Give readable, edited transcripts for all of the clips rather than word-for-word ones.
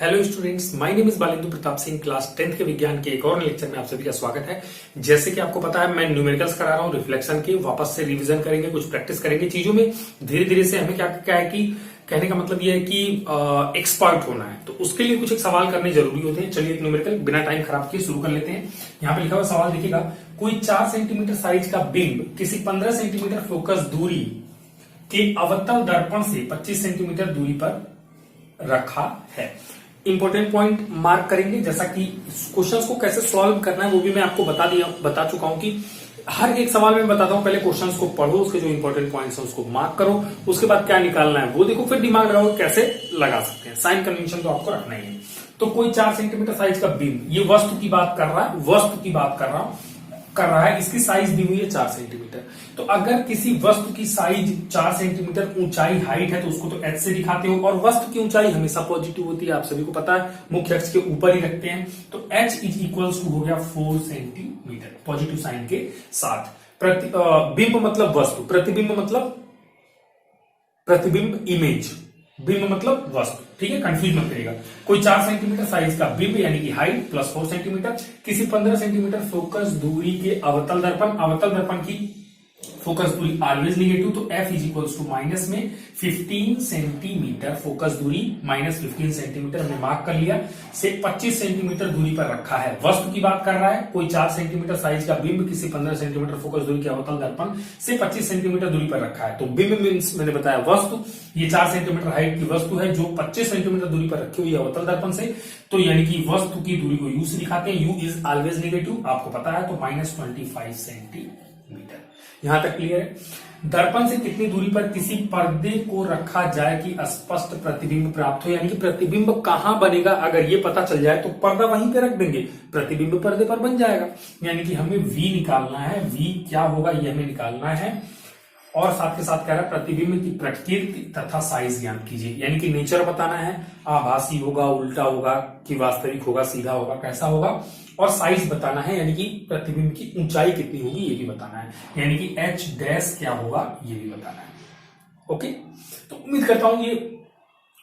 Hello students, my name is Balendra Pratap Singh. Class 10th के विज्ञान के एक और लेक्चर में आप सभी का स्वागत है। जैसे कि आपको पता है, मैं न्यूमेरिकल्स करा रहा हूँ रिफ्लेक्शन के। वापस से रिवीजन करेंगे, कुछ प्रैक्टिस करेंगे चीजों में। धीरे धीरे से हमें क्या है कि कहने का मतलब ये है कि एक्सपर्ट होना है, तो उसके लिए कुछ एक सवाल करने जरूरी होते हैं। चलिए एक न्यूमेरिकल बिना टाइम खराब किए शुरू कर लेते हैं। यहाँ पे लिखा हुआ सवाल देखिएगा, कोई 4 सेंटीमीटर साइज का बिंब किसी 15 सेंटीमीटर फोकस दूरी के अवतल दर्पण से 25 सेंटीमीटर दूरी पर रखा है। इंपॉर्टेंट पॉइंट मार्क करेंगे। जैसा कि क्वेश्चंस को कैसे सॉल्व करना है वो भी मैं आपको बता चुका हूं कि हर एक सवाल में बताता हूं। पहले क्वेश्चंस को पढ़ो, उसके जो इंपॉर्टेंट पॉइंट्स हैं उसको मार्क करो, उसके बाद क्या निकालना है वो देखो, फिर दिमाग लगाओ कैसे लगा सकते हैं। साइन कन्वेंशन तो आपको रखना ही है। तो कोई 4 सेंटीमीटर साइज का बिंब, ये वस्तु की बात कर रहा है, वस्तु की बात कर रहा है। इसकी साइज दी हुई है 4 सेंटीमीटर। तो अगर किसी वस्तु की साइज 4 सेंटीमीटर ऊंचाई हाइट है तो उसको तो h से दिखाते हो, और वस्तु की ऊंचाई हमेशा पॉजिटिव होती है, आप सभी को पता है, मुख्य अक्ष के ऊपर ही रखते हैं। तो h इज इक्वल्स टू हो गया 4 सेंटीमीटर पॉजिटिव साइन के साथ। बिंब मतलब वस्तु, प्रतिबिंब इमेज, बिंब मतलब वस्तु, ठीक है, कंफ्यूज मत करिएगा। कोई 4 सेंटीमीटर साइज का बिंब यानी कि हाइट प्लस 4 सेंटीमीटर किसी 15 सेंटीमीटर फोकस दूरी के अवतल दर्पण की फोकस दूरी ऑलवेज निगेटिव, तो f is equals to minus में 15 सेंटीमीटर फोकस दूरी माइनस 15 सेंटीमीटर हमने मार्क कर लिया से 25 सेंटीमीटर दूरी पर रखा है। वस्तु की बात कर रहा है। कोई 4 सेंटीमीटर साइज का बिंब किसी 15 सेंटीमीटर फोकस दूरी के अवतल दर्पण से 25 सेंटीमीटर दूरी पर रखा है। तो बिंब मींस मैंने बताया वस्तु, ये 4 सेंटीमीटर हाइट की वस्तु है जो 25 सेंटीमीटर दूरी पर रखी हुई है अवतल दर्पण से। तो यानी कि वस्तु की दूरी को u से दिखाते हैं। u इज ऑलवेज निगेटिव, आपको पता है, तो माइनस 25 सेंटीमीटर। यहां तक क्लियर है। दर्पण से कितनी दूरी पर किसी पर्दे को रखा जाए कि स्पष्ट प्रतिबिंब प्राप्त हो, यानी कि प्रतिबिंब कहां बनेगा अगर ये पता चल जाए तो पर्दा वहीं पे रख देंगे, प्रतिबिंब पर्दे पर बन जाएगा। यानी कि हमें v निकालना है, v क्या होगा ये हमें निकालना है। और साथ के साथ कह रहा है प्रतिबिंब की प्रकृति तथा साइज ज्ञात कीजिए, यानी कि नेचर बताना है, आभासी होगा, उल्टा होगा कि वास्तविक होगा, सीधा होगा, कैसा होगा, और साइज बताना है, यानी कि प्रतिबिंब की ऊंचाई कितनी होगी ये भी बताना है, यानी कि h डैश क्या होगा ये भी बताना है। ओके, तो उम्मीद करता हूं ये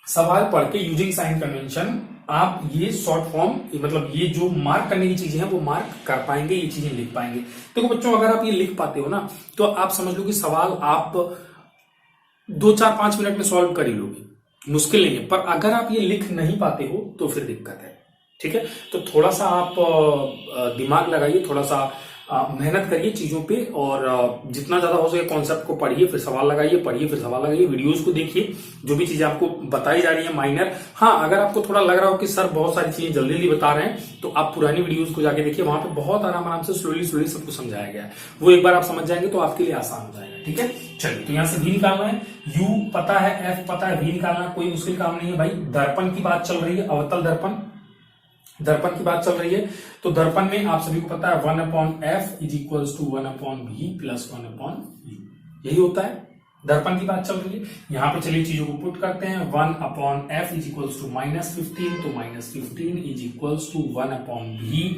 सवाल पढ़ के यूजिंग साइन कन्वेंशन आप ये शॉर्ट फॉर्म, मतलब ये जो मार्क करने की चीजें हैं वो मार्क कर पाएंगे, ये चीजें लिख पाएंगे। देखो बच्चों, अगर आप ये लिख पाते हो ना तो आप समझ लो कि सवाल आप 2-4-5 मिनट में सॉल्व कर ही लोगे, मुश्किल नहीं है। पर अगर आप ये लिख नहीं पाते हो तो फिर दिक्कत है, ठीक है। तो थोड़ा सा आप दिमाग लगाइए, थोड़ा सा मेहनत करिए चीजों पे, और जितना ज्यादा हो सके कॉन्सेप्ट को पढ़िए, फिर सवाल लगाइए, पढ़िए फिर सवाल लगाइए, वीडियोस को देखिए, जो भी चीजें आपको बताई जा रही है माइनर। हाँ, अगर आपको थोड़ा लग रहा हो कि सर बहुत सारी चीजें जल्दी जल्दी बता रहे हैं, तो आप पुरानी वीडियोस को जाके देखिए, वहां पे बहुत आराम से स्लोली सबको समझाया गया है। वो एक बार आप समझ जाएंगे तो आपके लिए आसान हो जाएगा, ठीक है। चलिए, तो यहाँ से v निकालना है, u पता है, f पता है, v निकालना है, कोई मुश्किल काम नहीं है भाई। दर्पण की बात चल रही है, अवतल दर्पण की बात चल रही है। तो दर्पण में आप सभी को पता है 1/f is equals to 1/v plus 1/u, यही होता है। दर्पण की बात चल रही है। यहां पे चलिए चीजों को पुट करते हैं। 1/f इज इक्वल्स टू -15, तो -15 is equals to 1/v,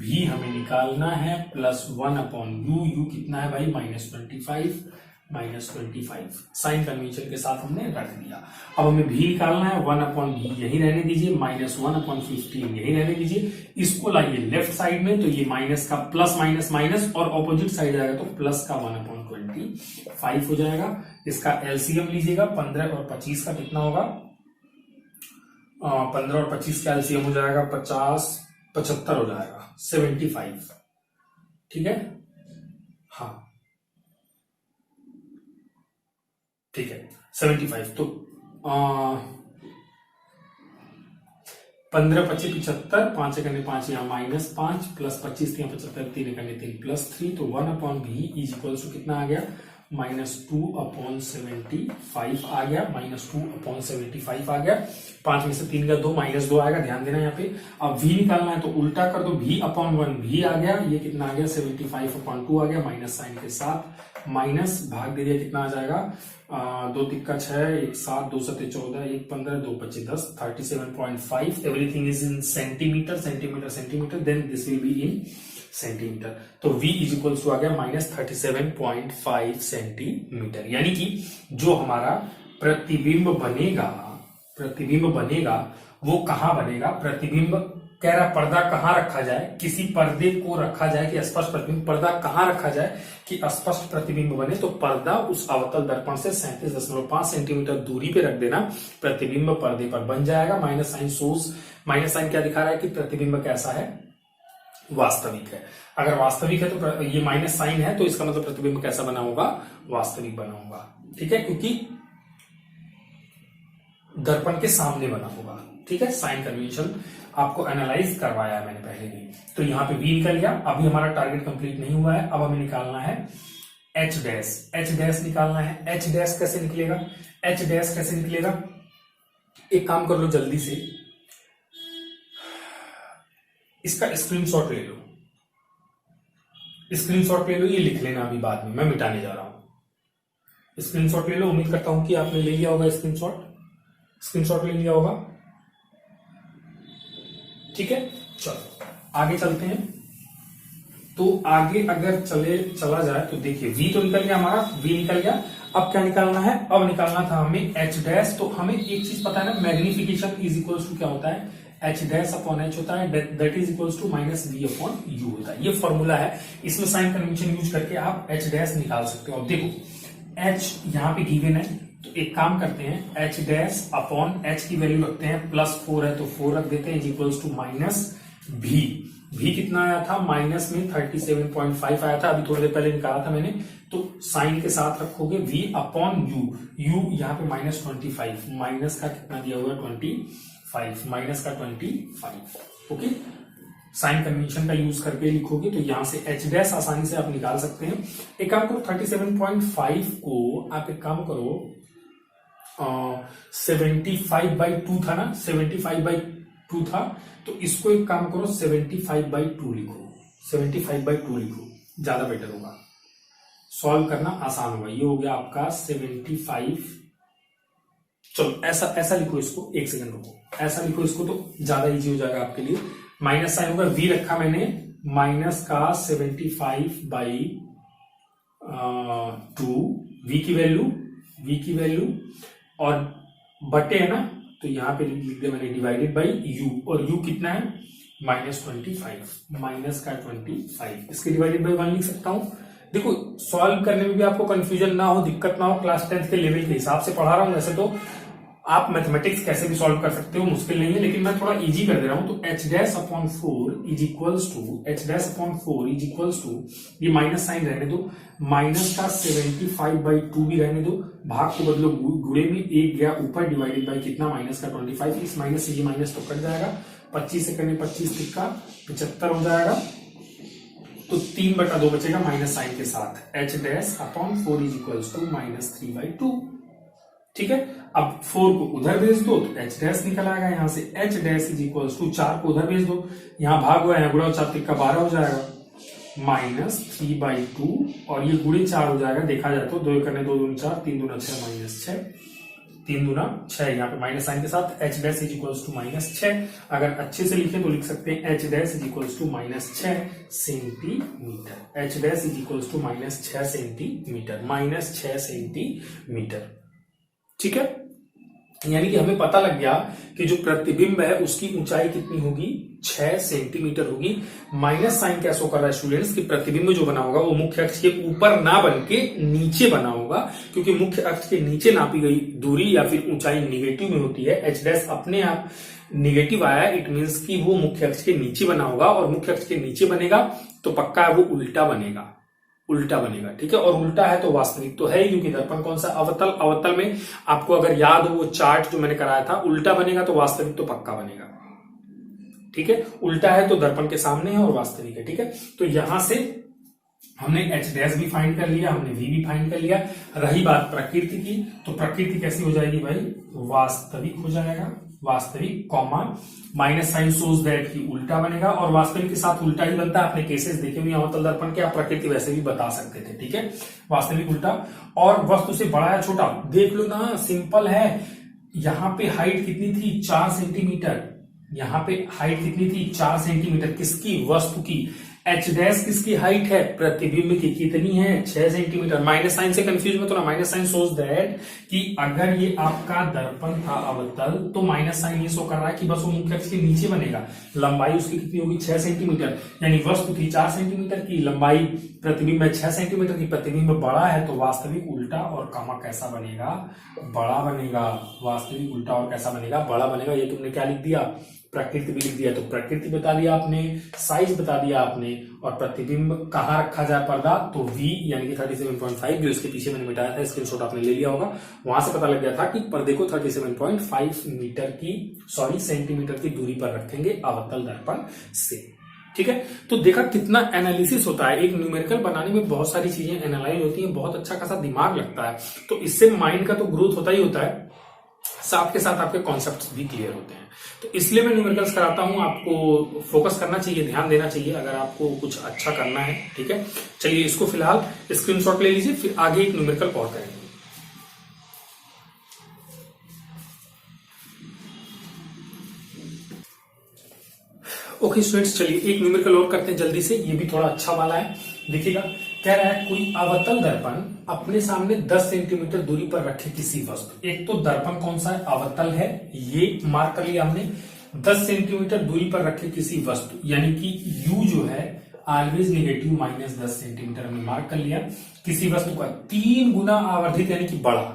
v हमें निकालना है, प्लस 1/u, u कितना है भाई -25 साइन कन्वेंशन के साथ हमने रख दिया। अब हमें v निकालना है, 1/v यही रहने दीजिए, -1/15 यही रहने दीजिए। इसको लाइए लेफ्ट साइड में, तो ये माइनस का प्लस माइनस और ऑपोजिट साइड आएगा तो प्लस का 1/25 हो जाएगा। इसका एलसीएम लीजिएगा, 15 और 25 का कितना होगा, 15 और 25 का एलसीएम हो जाएगा 75 हो जाएगा, 75, ठीक है। हाँ ठीक है, 75। तो 15 25 75, 5 करने 5 यहाँ -5 प्लस 25 75, 3 करने 3 प्लस 3, तो 1/v इज इक्वल टू कितना आ गया, -2/75 आ गया, -2/75 आ गया। 5 में से 3 का 2, -2 आएगा, ध्यान देना यहाँ पे। अब v निकालना है तो उल्टा कर दो, v/1 v आ गया, ये कितना आ गया 75/2 आ गया, माइनस साइन के साथ, माइनस भाग दे दिया, कितना आ जाएगा 2 तिक्का 6, 1 7, 2 7 14, 1 15, 2 25 10, 37.5। Everything is in centimetre, then this will be in centimetre. तो v इज इक्वल टू आ गया -37.5 सेंटीमीटर, यानी कि जो हमारा प्रतिबिंब बनेगा प्रतिबिंब बनेगा वो कहां बनेगा, प्रतिबिंब कह रहा पर्दा कहां रखा जाए, किसी पर्दे को रखा जाए कि स्पष्ट प्रतिबिंब, पर्दा कहां रखा जाए कि स्पष्ट प्रतिबिंब बने, तो पर्दा उस अवतल दर्पण से 37.5 सेंटीमीटर दूरी पे रख देना, प्रतिबिंब पर्दे पर बन जाएगा। Minus sign source, minus sign क्या दिखा रहा है कि प्रतिबिंब कैसा है, वास्तविक है। अगर वास्तविक है तो ये माइनस साइन है तो इसका मतलब प्रतिबिंब कैसा बना होगा, वास्तविक बना होगा। ठीक है, क्योंकि दर्पण के सामने बना होगा। ठीक है, साइन कन्वेंशन आपको एनालाइज करवाया मैंने पहले भी। तो यहां पे वी निकल गया। अभी हमारा टारगेट कंप्लीट नहीं हुआ है, अब हमें निकालना है एच डैश। एच डैश निकालना है। एच डैश कैसे निकलेगा, एच डैश कैसे निकलेगा, एक काम कर लो जल्दी से, इसका स्क्रीनशॉट ले लो, स्क्रीनशॉट ले लो, ये लिख लेना अभी बाद में, मैं मिटाने जा रहा हूं। स्क्रीनशॉट ले लो, उम्मीद करता हूं कि आपने ले लिया होगा स्क्रीनशॉट, स्क्रीनशॉट ले लिया होगा। ठीक है, चलो आगे चलते हैं। तो आगे अगर चला जाए तो देखिए वी तो निकल गया हमारा, वी निकल गया। अब क्या निकालना है, अब निकालना था हमें एच डैश। तो हमें एक चीज पता है ना, मैग्निफिकेशन इज इक्वल्स टू क्या होता है, एच डैश अपॉन एच होता है, that is equals to minus v upon u होता है। ये फॉर्मूला है, इसमें साइन कन्वेंशन यूज करके आप एच डैश निकाल सकते हो। अब देखो एच यहाँ पे गिवन है, तो एक काम करते हैं, एच डैश अपॉन एच की वैल्यू रखते हैं +4 है तो 4 रख देते हैं, is equals to minus v. V कितना आया था, माइनस में 37.5 आया था, अभी थोड़ी देर पहले निकाला था मैंने। तो साइन के साथ रखोगे वी अपॉन यू, यू यहाँ पे -25, माइनस का कितना दिया हुआ 25, माइनस का 25। ओके, साइन कन्वेंशन का यूज करके लिखोगे तो यहां से एच डैश आसानी से आप निकाल सकते हैं। एक काम करो, 37.5 को आप एक काम करो, 75/2 था ना, 75/2 था, तो इसको एक काम करो 75/2 लिखो, 75/2 लिखो, ज्यादा बेटर होगा, सॉल्व करना आसान होगा। ये हो गया आपका 75। चलो ऐसा लिखो इसको, एक सेकंड रुको, ऐसा लिखो इसको तो ज्यादा इजी हो जाएगा आपके लिए। माइनस साइन होगा, वी रखा मैंने माइनस का 75/2, वी की वैल्यू और बटे है ना, तो यहां पे लिख दिया मैंने डिवाइडेड बाई यू, और यू कितना है -25, माइनस का 25, इसके डिवाइडेड बाई 1 लिख सकता हूं। देखो सॉल्व करने में भी आपको कंफ्यूजन ना हो, दिक्कत ना हो, क्लास 10th के लेवल के हिसाब से पढ़ा रहा हूं। वैसे तो आप मैथमेटिक्स कैसे भी सॉल्व कर सकते हो, मुश्किल नहीं है, लेकिन मैं थोड़ा इजी कर दे रहा हूं। तो h dash upon 4 is equals to, h dash upon 4 is equals to, ये माइनस साइन रहने दो, माइनस का 75/2 भी रहने दो, भाग को बदलो गुणे में, एक गया ऊपर, डिवाइडेड बाई कितना माइनस का 25, इस माइनस से ये माइनस तो कट जाएगा, 25 से करने 25 तिक्का 75 हो जाएगा, तो 3/2 बचेगा माइनस साइन के साथ। H dash upon 4 is equals to -3/2। ठीक है, अब 4 को उधर भेज दो तो एच डैश निकल आएगा यहां से, h dash is equals to 4 को उधर भेज दो, यहां भाग हुआ है, गुणा 4 तिक्का 12 हो जाएगा, -3/2, और ये गुणे 4 हो जाएगा, देखा जाए तो 2 करने 2 दूनी 4, 3 दूना 6, -6, 3 दूना 6, यहाँ पे माइनस साइन के साथ h dash is equals to -6। अगर अच्छे से लिखें तो लिख सकते हैं h dash is equals to -6 centimetre, h dash is equals to -6 centimetre, -6 centimetre. ठीक है, यानी कि हमें पता लग गया कि जो प्रतिबिंब है उसकी ऊंचाई कितनी होगी, 6 सेंटीमीटर होगी। माइनस साइन क्या शो कर रहा है स्टूडेंट्स, कि प्रतिबिंब जो बना होगा वो मुख्य अक्ष के ऊपर ना बन के नीचे बना होगा, क्योंकि मुख्य अक्ष के नीचे नापी गई दूरी या फिर ऊंचाई निगेटिव में होती है। एच डैश अपने आप निगेटिव आया, इट मीन्स कि वो मुख्य अक्ष के नीचे बना होगा, और मुख्य अक्ष के नीचे बनेगा तो पक्का है वो उल्टा बनेगा, उल्टा बनेगा। ठीक है, और उल्टा है तो वास्तविक तो है ही, क्योंकि दर्पण कौन सा, अवतल, अवतल में आपको अगर याद हो वो चार्ट जो मैंने कराया था, उल्टा बनेगा तो वास्तविक तो पक्का बनेगा। ठीक है, उल्टा है तो दर्पण के सामने है और वास्तविक है। ठीक है, तो यहां से हमने एच डैश भी फाइंड कर लिया, हमने वी भी फाइंड कर लिया। रही बात प्रकृति की, तो प्रकृति कैसी हो जाएगी भाई, वास्तविक हो जाएगा, वास्तविक comma minus sign shows that की उल्टा बनेगा, और वास्तविक के साथ उल्टा ही बनता है। आपने केसेस देखे हुए अवतल दर्पण के, आप प्रकृति वैसे भी बता सकते थे। ठीक है, वास्तविक उल्टा, और वस्तु से बड़ा या छोटा देख लो ना, सिंपल है। यहां पे हाइट कितनी थी, 4 सेंटीमीटर, यहां पे हाइट कितनी थी, 4 सेंटीमीटर, किसकी, वस्तु की। एच डैश किसकी हाइट है, प्रतिबिंब की, कितनी है 6 सेंटीमीटर। माइनस साइन से कंफ्यूज मत होना, माइनस साइन शोज दैट कि अगर ये आपका दर्पण था अवतल तो माइनस साइन ये शो कर रहा है कि बस वो मुख्य अक्ष के नीचे बनेगा। लंबाई उसकी कितनी होगी 6 सेंटीमीटर, यानी वस्तु थी 4 सेंटीमीटर की, लंबाई प्रतिबिंब है 6 सेंटीमीटर की, प्रतिबिंब बड़ा है तो वास्तविक उल्टा और कामा कैसा बनेगा, बड़ा बनेगा। वास्तविक उल्टा और कैसा बनेगा, बड़ा बनेगा। ये तुमने क्या लिख दिया, प्रकृति भी लिख दिया। तो प्रकृति बता दिया आपने, साइज बता दिया आपने, और प्रतिबिंब कहाँ रखा जाए पर्दा, तो V यानी कि 37.5 जो इसके पीछे मैंने मिटाया था, स्क्रीनशॉट आपने ले लिया होगा, वहां से पता लग गया था कि पर्दे को 37.5 सेंटीमीटर की दूरी पर रखेंगे अवतल दर्पण से। ठीक है, तो देखा कितना एनालिसिस होता है। एक न्यूमेरिकल बनाने में बहुत सारी चीजें एनालाइज होती हैं, बहुत अच्छा खासा दिमाग लगता है। तो इससे माइंड का तो ग्रोथ होता ही होता है, साथ के साथ आपके कॉन्सेप्ट्स भी क्लियर होते हैं। तो इसलिए मैं न्यूमेरिकल्स कराता हूं। आपको फोकस करना चाहिए, ध्यान देना चाहिए अगर आपको कुछ अच्छा करना है। ठीक है, चलिए इसको फिलहाल स्क्रीनशॉट ले लीजिए, फिर आगे एक न्यूमेरिकल और करेंगे। ओके स्टूडेंट्स, चलिए एक न्यूमेरिकल और करते हैं जल्दी से, ये भी थोड़ा अच्छा वाला है। देखिएगा, कह रहा है कोई अवतल दर्पण अपने सामने 10 सेंटीमीटर दूरी पर रखे किसी वस्तु। एक तो दर्पण कौन सा है, अवतल है, ये मार्क कर लिया हमने। 10 सेंटीमीटर दूरी पर रखे किसी वस्तु, यानी कि U जो है ऑलवेज नेगेटिव, माइनस 10 सेंटीमीटर हमने मार्क कर लिया। किसी वस्तु का 3 गुना आवर्धित यानी कि बड़ा।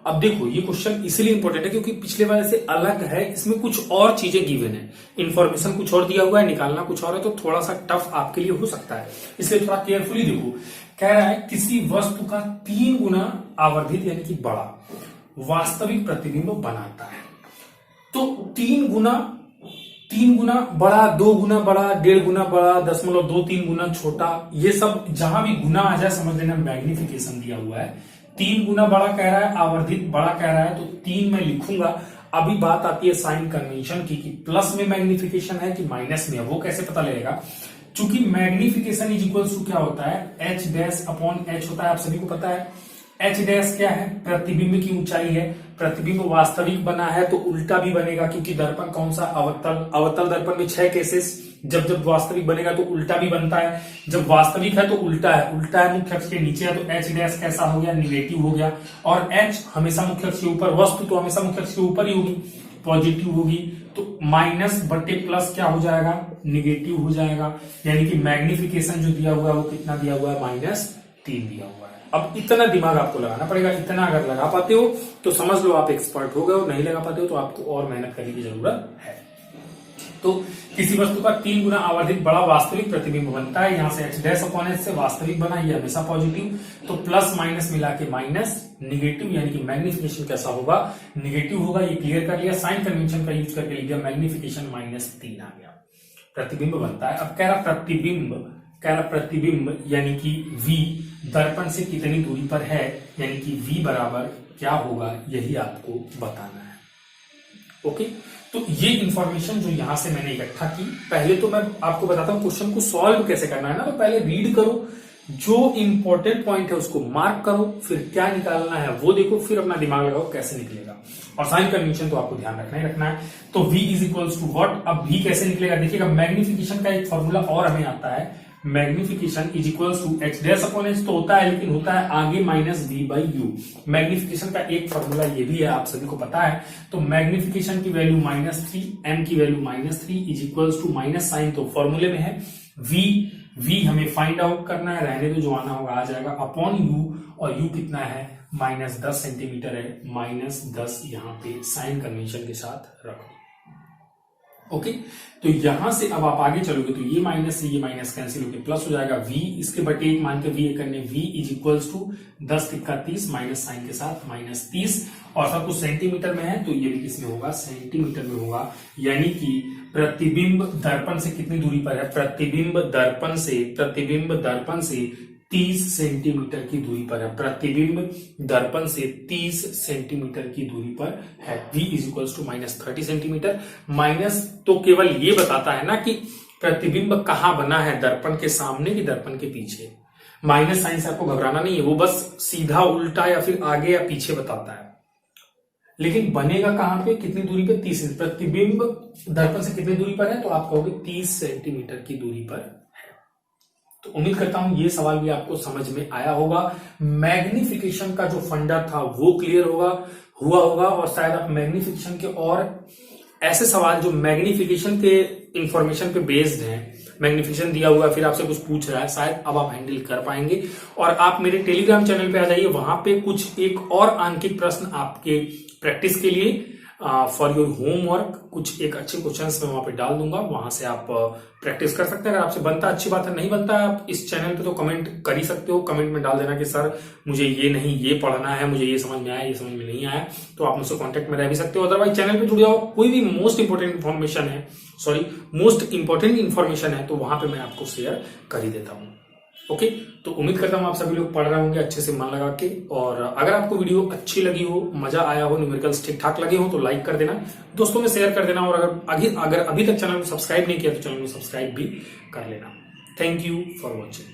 अब देखो ये क्वेश्चन इसलिए इंपॉर्टेंट है क्योंकि पिछले वाले से अलग है, इसमें कुछ और चीजें गिवन है, इन्फॉर्मेशन कुछ और दिया हुआ है, निकालना कुछ और है, तो थोड़ा सा टफ आपके लिए हो सकता है, इसलिए थोड़ा केयरफुली देखो। कह रहा है किसी वस्तु का 3 गुना आवर्धित यानी कि बड़ा वास्तविक प्रतिबिंब बनाता है। तो 3 गुना बड़ा, 2 गुना बड़ा, 1.5 गुना बड़ा, 0.23 गुना छोटा, ये सब जहां भी गुना आ जाए समझ लेना मैग्निफिकेशन दिया हुआ है। 3 गुना बड़ा कह रहा है, आवर्धित बड़ा कह रहा है, तो 3 मैं लिखूंगा। अभी बात आती है साइन कन्वेंशन की कि प्लस में मैग्निफिकेशन है कि माइनस में है, वो कैसे पता लगेगा। चूंकि मैग्निफिकेशन इज इक्वल टू क्या होता है, एच डैश अपॉन एच होता है, आप सभी को पता है। एच डैश क्या है, प्रतिबिंब की ऊंचाई है। प्रतिबिंब वास्तविक बना है तो उल्टा भी बनेगा, क्योंकि दर्पण कौन सा, अवतल दर्पण में 6 केसेस, जब वास्तविक बनेगा तो उल्टा भी बनता है। जब वास्तविक है तो उल्टा है मुख्य अक्ष के नीचे है, तो एच डैश कैसा हो गया, निगेटिव हो गया। और एच हमेशा मुख्य अक्ष के ऊपर, वस्तु तो हमेशा मुख्य अक्ष के ऊपर ही होगी, पॉजिटिव होगी, तो माइनस बटे प्लस क्या हो जाएगा, निगेटिव हो जाएगा। यानी कि मैग्निफिकेशन जो दिया हुआ है वो कितना दिया हुआ है, -3 दिया हुआ है। अब इतना दिमाग आपको लगाना पड़ेगा, इतना अगर लगा पाते हो तो समझ लो आप एक्सपर्ट हो गए हो, नहीं लगा पाते हो तो आपको और मेहनत करने की जरूरत है। तो किसी वस्तु का 3 गुना आवर्धित बड़ा वास्तविक प्रतिबिंब बनता है। यहां से एच डैश अपॉन एच से वास्तविक बना, ये हमेशा पॉजिटिव, तो प्लस माइनस मिला के माइनस, निगेटिव यानी कि मैग्निफिकेशन कैसा होगा, निगेटिव होगा। ये क्लियर कर लिया, साइन कन्वेंशन का यूज करके लिख दिया, मैग्निफिकेशन -3 आ गया, प्रतिबिंब बनता है। अब कह रहा प्रतिबिंब यानी कि V दर्पण से कितनी दूरी पर है, यानी कि V बराबर क्या होगा, यही आपको बताना है। ओके, तो ये इंफॉर्मेशन जो यहां से मैंने इकट्ठा की, पहले तो मैं आपको बताता हूं क्वेश्चन को सॉल्व कैसे करना है ना। तो पहले रीड करो, जो इंपॉर्टेंट पॉइंट है उसको मार्क करो, फिर क्या निकालना है वो देखो, फिर अपना दिमाग लगाओ कैसे निकलेगा। और साइन कन्वेंशन तो आपको ध्यान रखना ही रखना है। तो V is equals to what, अब V कैसे निकलेगा देखिएगा। मैग्निफिकेशन का एक फॉर्मूला और हमें आता है, magnification is equals to h dash upon h तो होता है, लेकिन होता है आगे -V/U। मैग्निफिकेशन का एक फॉर्मूला ये भी है, आप सभी को पता है। तो मैग्निफिकेशन की वैल्यू -3, m की value -3 is equals to minus sign तो फॉर्मूले में है, V हमें फाइंड आउट करना है, रहने दो, जो आना होगा आ जाएगा, अपॉन U, और U कितना है, -10 सेंटीमीटर है, -10 यहाँ पे साइन कन्वेंशन के साथ रखो। ओके, तो यहां से अब आप आगे चलोगे तो ये माइनस से ये माइनस कैंसिल होकर प्लस हो जाएगा, V इसके बटे 1 मान के V करने, V इज इक्वल्स टू 10 तिक्का 30 माइनस साइन के साथ -30, और सब कुछ सेंटीमीटर में है तो ये भी किसमें होगा, सेंटीमीटर में होगा। यानी कि प्रतिबिंब दर्पण से कितनी दूरी पर है, प्रतिबिंब दर्पण से 30 सेंटीमीटर की दूरी पर है, प्रतिबिंब दर्पण से 30 सेंटीमीटर की दूरी पर है। V is equals to -30 centimetre. Minus तो केवल ये बताता है ना कि प्रतिबिंब कहां बना है, दर्पण के सामने कि दर्पण के पीछे। माइनस साइन से आपको घबराना नहीं है, वो बस सीधा उल्टा या फिर आगे या पीछे बताता है, लेकिन बनेगा कहां पे, कितनी दूरी पे, 30। प्रतिबिंब दर्पण से कितनी दूरी पर है, तो आप कहोगे 30 सेंटीमीटर की दूरी पर है। तो उम्मीद करता हूं ये सवाल भी आपको समझ में आया होगा। मैग्निफिकेशन का जो फंडा था वो क्लियर हुआ होगा और शायद आप मैग्निफिकेशन के और ऐसे सवाल जो मैग्निफिकेशन के इंफॉर्मेशन पे बेस्ड हैं, मैग्निफिकेशन दिया हुआ फिर आपसे कुछ पूछ रहा है, शायद अब आप हैंडल कर पाएंगे। और आप मेरे टेलीग्राम चैनल पे आ जाइए, वहां पे कुछ एक और आंकिक प्रश्न आपके प्रैक्टिस के लिए फॉर योर होमवर्क कुछ एक अच्छे क्वेश्चंस मैं वहां पे डाल दूंगा, वहां से आप प्रैक्टिस कर सकते हैं। अगर आपसे बनता अच्छी बात है, नहीं बनता आप इस चैनल पे तो कमेंट कर ही सकते हो। कमेंट में डाल देना कि सर मुझे ये नहीं ये पढ़ना है, मुझे ये समझ में आया, ये समझ में नहीं आया, तो आप मुझसे कांटेक्ट में रह भी सकते हो। अदरवाइज चैनल पे जुड़ जाओ, कोई भी मोस्ट इंपोर्टेंट इन्फॉर्मेशन है तो वहां पे मैं आपको शेयर कर ही देता हूँ। ओके, तो उम्मीद करता हूं आप सभी लोग पढ़ रहे होंगे अच्छे से मन लगा के। और अगर आपको वीडियो अच्छी लगी हो, मजा आया हो, न्यूमेरिकल्स ठीक ठाक लगे हो तो लाइक कर देना, दोस्तों में शेयर कर देना। और अगर अभी तक चैनल को सब्सक्राइब नहीं किया तो चैनल को सब्सक्राइब भी कर लेना। Thank you for watching.